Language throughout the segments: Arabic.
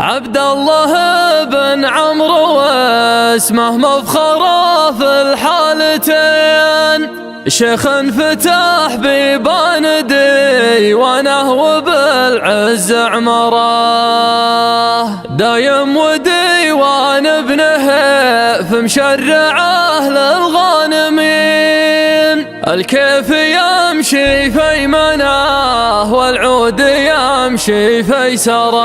عبد الله بن عمرو واسمه مفخره في الحالتين، شيخ فتح بيبان ديوانه وبالعز عمره، دايم وديوان ابنه فمشرعه للغانمين، الكيف يمشي في يمنه والعود يمشي في يساره،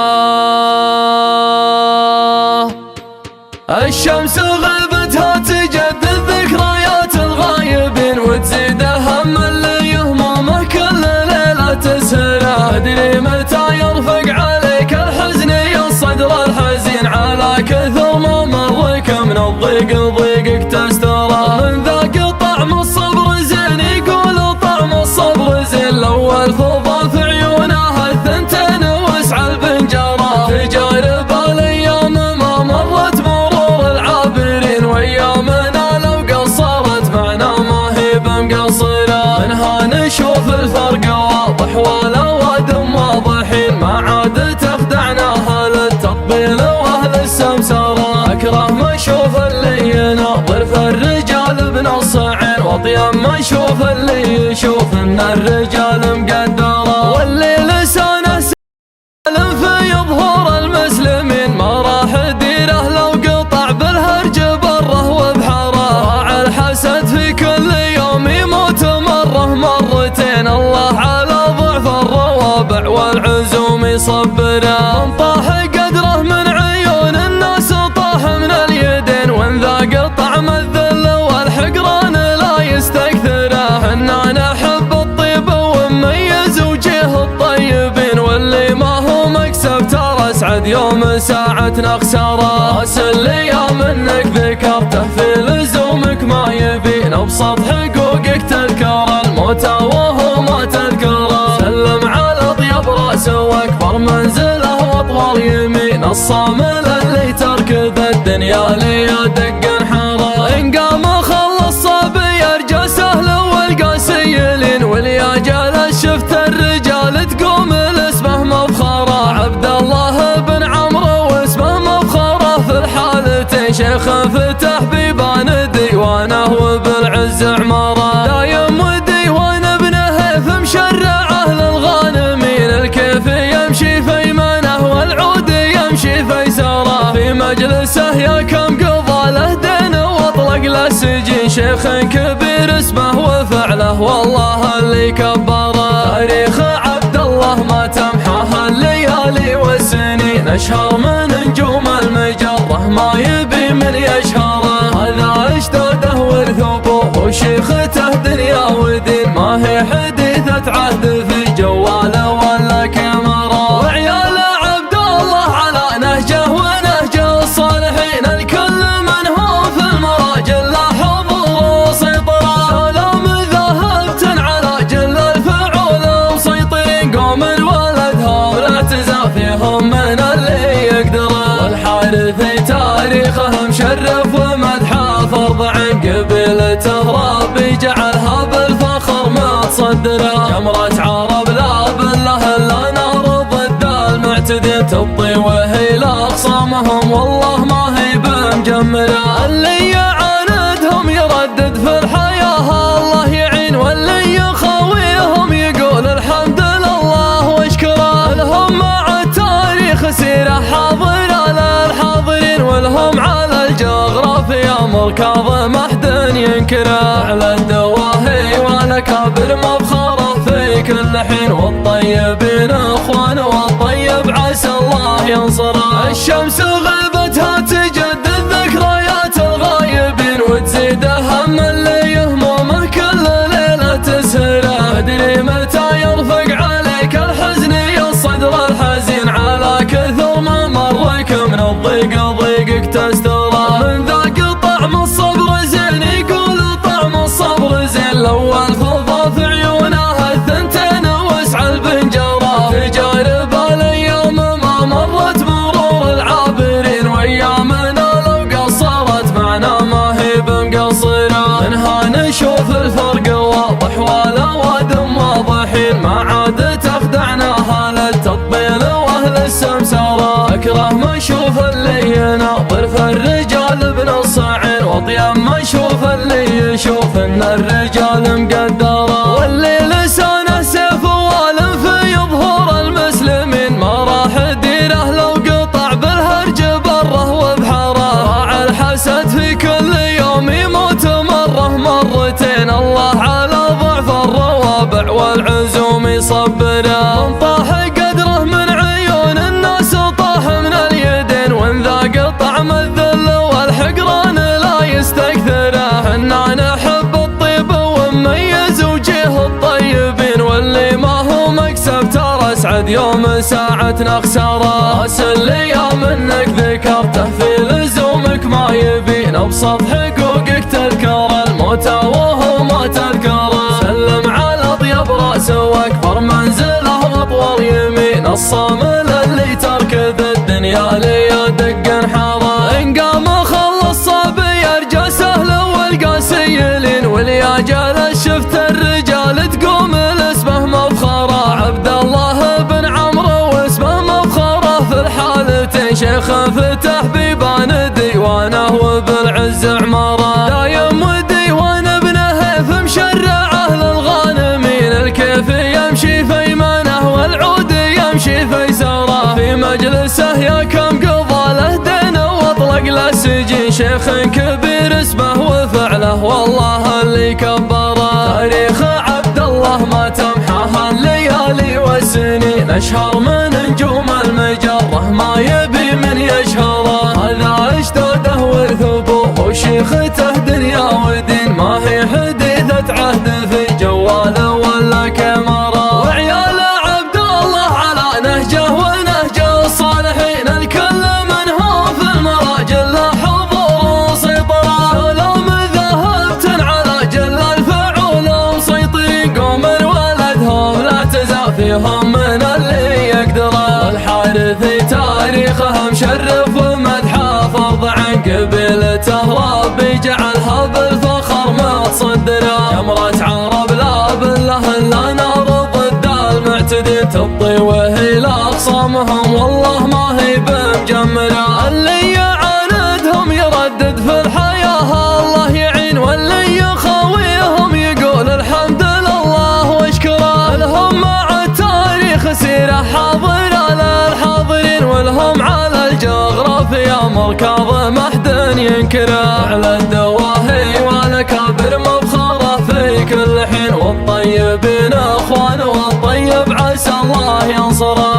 الشمس غيبتها تجدد ذكريات الغايبين وتزيد هم اللي يهمومه كل ليلة تسهره، أدري متى يرفق عليك الحزن الصدر الحزين، على كثر ما مرك من الضيق ضيقك تستره، من ذاك طعم الصبر زين يقول طعم الصبر زين، الأول فضى في عيونه الثنتين وسع البنجره، تجارب الأيام ما مرت مرور العابرين، وأيامنا لو قصرت معنا ما هي بمقصره، منها نشوف الفرق واضح والأوادم واضحين، ما عاد تخدعنا أهل التطبيل وأهل السمسره، أكره ما أشوف اللي يناظر في الرجال بنص عين، وأطيب ما أشوف اللي يشوف إن الرجال مقدره، واللي لسانه سالم في ظهور المسلمين، ما راح ديره لو قطع بالهرج بره وبحره، راعى الحسد في كل يوم يموت مره مرتين، الله على ضعف الروابع والعزوم يصبره، من طاح قدره من عيون الناس طاح من اليدين، وان ذاق طعم الذل والحقران لا يستكثره، إنا نحب الطيب ونميز وجيه الطيبين، واللي ما هو مكسب ترى اسعد يوم ساعة نخسره، راس الايام انك ذكرته في لزومك ما يبين، ابسط حقوقك تذكر الموتى وهو ما تذكره، سلم على اطيب راس واكبر منزله واطول يمين، الصامل اللي تركض الدنيا ليدق انحاره، ان قام خلص صبي يرجى سهل والقاسيلين، واليا جالس شفت الرجال تقوم لاسمه مفخره، عبد الله بن عمرو واسمه مفخره في الحالتين، شيخ فتح بيبان ديوانه وبالعز عمره، دايم وديوان ابنه فمشرعه للغانمين، الكيف يمشي في يمنه والعود يمشي في يساره، في مجلسه يا كم قضى له دين واطلق له سجين، شيخ كبير اسمه وفعله والله اللي كبره، تاريخ عبد الله ما تمحاه الليالي والسنين، اشهر من نجوم المجره ما يبي من يشهره، هذا اجداده ورثوبه وشيخته دنيا ودين، ما هي حديثة عهد في جواله ولا كاميرا، وعيال عبد الله على نهجه ونهج الصالحين، الكل من هو في المراجل لا حضور وسيطرة، سلام ذهبت على جل الفعول مسيطرين، قوم الولدها ولا تزافيهم من اللي يقدره، والحارثي تاريخه مشرف ومدحه فرض عن قبيلته ربي جعلها بالفخر متصدره، جمرة عرب لا بالله الا نار ضد المعتدين، تبطي وهي لاقصامهم والله ما هي بمجمره، اللي يعاندهم يردد في الحياه الله يعين، واللي يخاويهم يقول الحمد لله واشكره، لهم مع التاريخ سيره حاضره للحاضرين، ولهم على الجغرافيا مركض ما حد ينكره، على الدواهي والاكابر مفخره في كل حين، والطيبين اخوان والطيب عسى الله ينصره، الشمس غيبتها تجدد ذكريات الغايبين، وتزيد هم اللي يهمومه كل ليله تسهره، ادري متى يرفق عليك الحزن الصدر الحزين، على كثر ما مرك من الضيق ضيقك تستره، من ذاك طعم الصبر زين يقول طعم الصبر زين، الاول فضى في عيونه الثنتين وسع البنجره، تجارب الايام ما مرت ظرف الرجال ابن الصاعر واطيب ما يشوف اللي يشوف ان الرجال مقدره، واللي لسانه سيف والم في ظهور المسلمين ما راح ديره لو قطع بالهرج بره وبحاره. راعى الحسد في كل يوم يموت مره مرتين، الله على ضعف الروابع والعزوم يصبره. من طاح قدره من عيون الناس طاح من اليدين، وان ذاق طعم الذل والحقران لا يستكثره. حنا نحب الطيب ونميز وجيه الطيبين، واللي ما هو مكسب ترى اسعد يوم ساعة خساره. راس الايام انك ذكرته في لزومك ما يبين، ابسط حقوقك تذكر الموت وهو ما تذكره. سلم على اطيب راس واكبر منزله واطول يمين، الصامل اللي تركض الدنيا ليدق انحاره. ان قام خلص صبي يرجى سهل والقاسي يلين، واليا جلس شفت الرجال تقوم لاسمه مفخره. عبد الله بن عمرو واسمه مفخره في الحالتين، شيخ فتح بيبان ديوانه وبالعز عماره. دايم وديوان ابنه هيث مشرعه للغانمين، الكيف يمشي في ايمانه والعود يمشي في يساره. في مجلسه يا كم قضى له دين واطلق له سجين، شيخ كبير اسمه وفعله والله اللي كبره. تاريخ عبد الله ما تمحاه الليالي والسنين، اشهر من نجوم المجره ما يبي من يشهره. هذا اجداده ورث ابوه وشيخته دنيا ودين، ما هي حديثة عهد في جواله ولا كاميرا. وعيال عبد الله على نهجه ونهج الصالحين، الكل منهم في المراجل له حضور وسيطرة. لو مذهبت على جل الفعول مسيطرين، قوم ولدهم لا تزال فيهم من اللي يقدره. الحارثي تاريخه مشرف ومدحه فرض عن قبيلته، ربي جعلها بالفخر متصدره. جمرة عرب لا بالله الا نار ضد المعتدي، تبطي وهي لاخصامهم والله ما هي بمجمره. اللي يعاندهم يردد في الحياه الله يعين، واللي يخاويهم يقول الحمد لله واشكره. لهم مع التاريخ سيره حاضره للحاضرين، ولهم على الجغرافيا مركض ما حد ينكره. على الدواهي والاكابر مفخره في كل حين، والطيبين اخوان والطيب عسى الله ينصره.